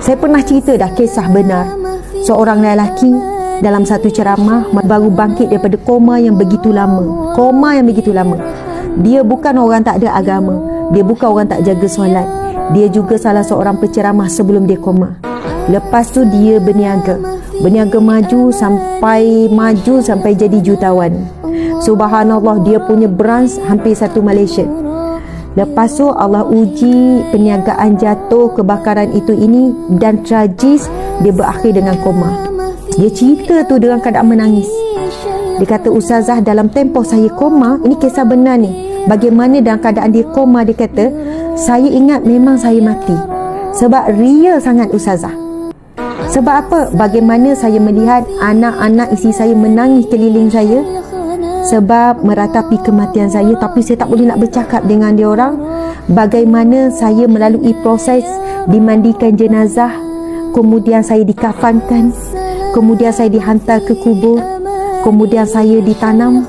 Saya pernah cerita dah kisah benar seorang lelaki dalam satu ceramah baru bangkit daripada koma yang begitu lama. Koma yang begitu lama. Dia bukan orang tak ada agama, dia bukan orang tak jaga solat, dia juga salah seorang penceramah sebelum dia koma. Lepas tu dia berniaga maju sampai jadi jutawan. Subhanallah, dia punya branch hampir satu Malaysia. Lepas tu Allah uji perniagaan, jatuh kebakaran ini dan tragis, dia berakhir dengan koma. Dia cerita tu dengan keadaan menangis. Dia kata, Ustazah, dalam tempoh saya koma, ini kisah benar ni, bagaimana dalam keadaan dia koma, dia kata, saya ingat memang saya mati. Sebab real sangat Ustazah. Sebab apa? Bagaimana saya melihat anak-anak isteri saya menangis keliling saya sebab meratapi kematian saya, tapi saya tak boleh nak bercakap dengan dia orang. Bagaimana saya melalui proses dimandikan jenazah, kemudian saya dikafankan, kemudian saya dihantar ke kubur, kemudian saya ditanam.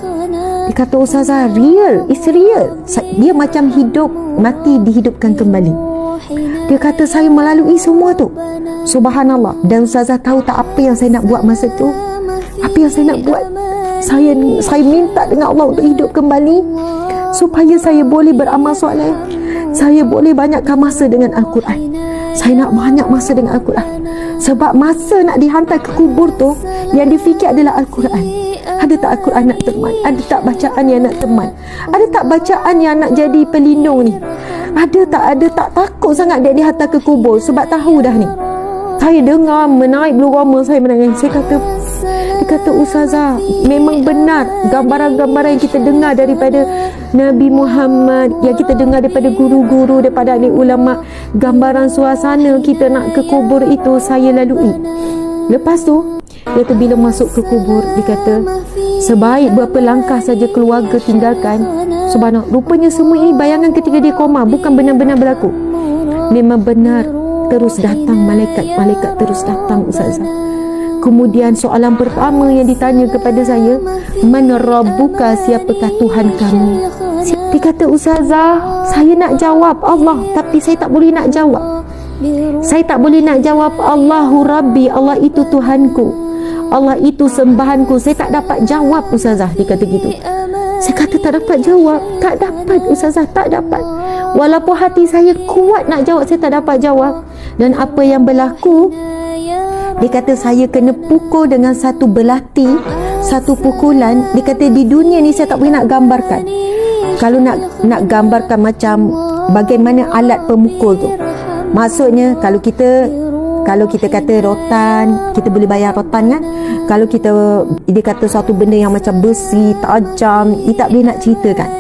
Dia kata, Ustazah, real, it's real. Dia macam hidup, mati, dihidupkan kembali. Dia kata, saya melalui semua tu. Subhanallah. Dan Ustazah tahu tak apa yang saya nak buat masa tu? Apa yang saya nak buat? Saya minta dengan Allah untuk hidup kembali supaya saya boleh beramal soleh, saya boleh banyakkan masa dengan Al-Quran. Saya nak banyak masa dengan Al-Quran. Sebab masa nak dihantar ke kubur tu, yang difikir adalah Al-Quran. Ada tak Al-Quran nak teman? Ada tak bacaan yang nak teman? Ada tak bacaan yang nak jadi pelindung ni? Ada tak takut sangat dia dihantar ke kubur? Sebab tahu dah ni, saya dengar menaik bulu roma saya menangis. Dia kata, Ustazah, memang benar gambaran-gambaran yang kita dengar daripada Nabi Muhammad, yang kita dengar daripada guru-guru, daripada ahli ulama, gambaran suasana kita nak ke kubur itu saya lalui. Lepas tu, dia kata bila masuk ke kubur, dia kata sebaik berapa langkah saja keluarga tinggalkan. Subhanallah, rupanya semua ini bayangan ketika dia koma, bukan benar-benar berlaku. Memang benar, terus datang malaikat terus datang Ustazah. Kemudian soalan pertama yang ditanya kepada saya, mana Rabbuka, siapakah Tuhan kamu? Dia kata, Ustazah, saya nak jawab Allah, tapi saya tak boleh nak jawab. Saya tak boleh nak jawab Allahu Rabbi, Allah itu Tuhanku, Allah itu sembahanku. Saya tak dapat jawab Ustazah. Dia kata gitu. Saya kata, tak dapat jawab? Tak dapat Ustazah, tak dapat. Walaupun hati saya kuat nak jawab, saya tak dapat jawab. Dan apa yang berlaku, dia kata saya kena pukul dengan satu belati, satu pukulan. Dia kata di dunia ni saya tak boleh nak gambarkan. Kalau nak gambarkan macam bagaimana alat pemukul tu. Maksudnya kalau kita kata rotan, kita boleh bayar rotan kan? Kalau dia kata satu benda yang macam besi, tajam, dia tak boleh nak ceritakan.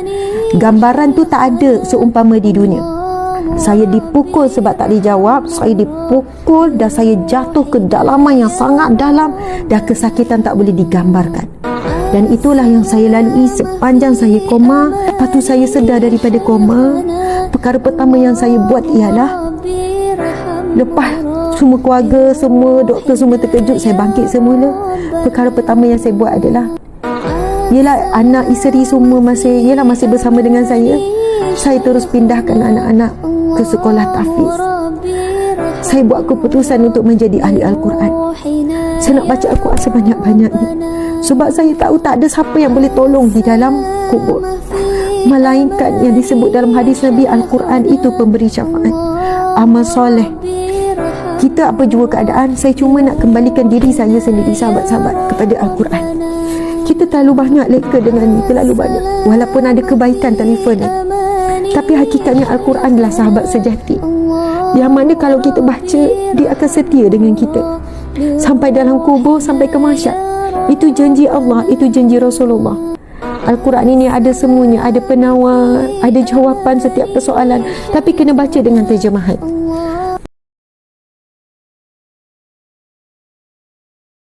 Gambaran tu tak ada seumpama di dunia. Saya dipukul sebab tak dijawab, saya dipukul dan saya jatuh ke dalaman yang sangat dalam dan kesakitan tak boleh digambarkan. Dan itulah yang saya lalui sepanjang saya koma. Lepas tu saya sedar daripada koma. Perkara pertama yang saya buat ialah, lepas semua keluarga, semua doktor semua terkejut, saya bangkit semula. Perkara pertama yang saya buat adalah, ialah anak isteri semua masih bersama dengan saya. Saya terus pindahkan anak-anak ke sekolah tahfiz. Saya buat keputusan untuk menjadi ahli Al-Quran. Saya nak baca Al-Quran sebanyak-banyaknya. Sebab saya tahu tak ada siapa yang boleh tolong di dalam kubur, melainkan yang disebut dalam hadis Nabi, Al-Quran itu pemberi syafaat. Amal soleh, kita apa jua keadaan, saya cuma nak kembalikan diri saya sendiri, sahabat-sahabat, kepada Al-Quran. Kita terlalu banyak leka dengan ni, terlalu banyak. Walaupun ada kebaikan telefon ni, tapi hakikatnya Al-Quran adalah sahabat sejati, yang mana kalau kita baca, dia akan setia dengan kita sampai dalam kubur, sampai ke mahsyar. Itu janji Allah, itu janji Rasulullah. Al-Quran ini ada semuanya, ada penawar, ada jawapan setiap persoalan, tapi kena baca dengan terjemahan.